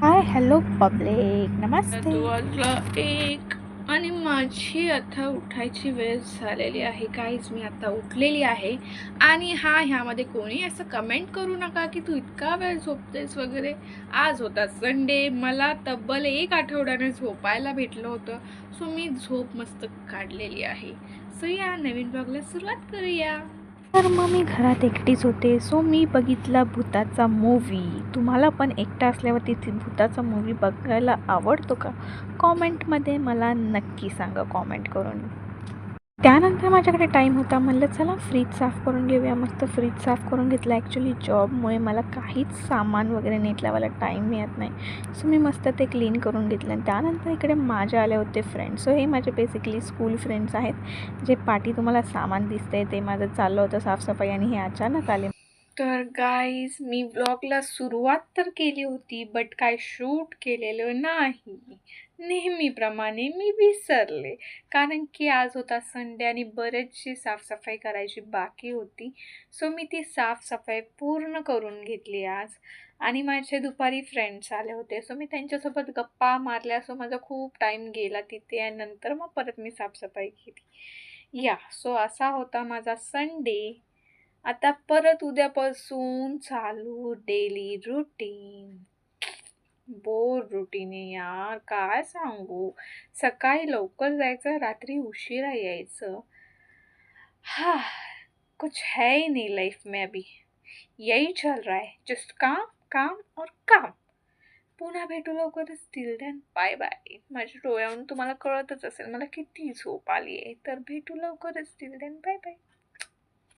Hi hello public नमस्ते. तो वाजला 1 आणि माझी आता उठायची वेळ झालेली आहे. गाईज मी आता उठलेली आहे आणि ह्यामध्ये कोणी असं कमेंट करू नका की तू इतका वेळ झोपतेस वगैरे. आज होता संडे, मला तब्बल 1 आठवड्याने झोपायला भेटलं होतं. सो मी झोप मस्त काढलेली आहे. सो या नवीन ब्लॉगला सुरुवात करूया. तर मग मी घरात एकटीच होते, सो मी बघितला भूताचा मूव्ही. तुम्हाला पण एकटा असल्यावरती भूताचा मूव्ही बघायला आवडतो का? कॉमेंटमध्ये मला नक्की सांगा कॉमेंट करून. त्यानंतर माझ्याकडे टाईम होता, म्हणलं चला फ्रीज साफ करून घेऊया. मस्त फ्रीज साफ करून घेतला. ॲक्च्युली जॉबमुळे मला काहीच सामान वगैरे नीट लावायला टाईम मिळत नाही, सो मी मस्त ते क्लीन करून घेतलं. आणि त्यानंतर इकडे माझ्या आले होते फ्रेंड्स. सो हे माझे बेसिकली स्कूल फ्रेंड्स आहेत. जे पाठी तुम्हाला सामान दिसतंय ते माझं चाललं होतं साफसफाई आणि हे अचानक आले. तर गाईज मी ब्लॉगला सुरुवात तर केली होती, बट काय शूट केलेलं नाही. नेहमीप्रमाणे मी विसरले, कारण की आज होता संडे आणि बरेचशी साफसफाई करायची बाकी होती. सो मी ती साफसफाई पूर्ण करून घेतली आज. आणि माझे दुपारी फ्रेंड्स आले होते, सो मी त्यांच्यासोबत गप्पा मारल्या. सो माझा खूप टाईम गेला तिथे आणि नंतर मग परत मी साफसफाई केली. सो असा होता माझा संडे. आता परत उद्यापासून चालू डेली रुटीन. बोर रुटीन आहे यार, काय सांगू. सकाळी लवकर जायचं, रात्री उशिरा यायचं. हा, कुछ है ही नहीं लाइफ में अभी. यही चल रहा है, जस्ट काम काम और काम. पुन्हा भेटू लवकरच. Till then bye bye. माझ्या डोळ्यावरून तुम्हाला कळतच असेल मला किती झोप आली आहे. तर भेटू लवकरच. Till then bye bye.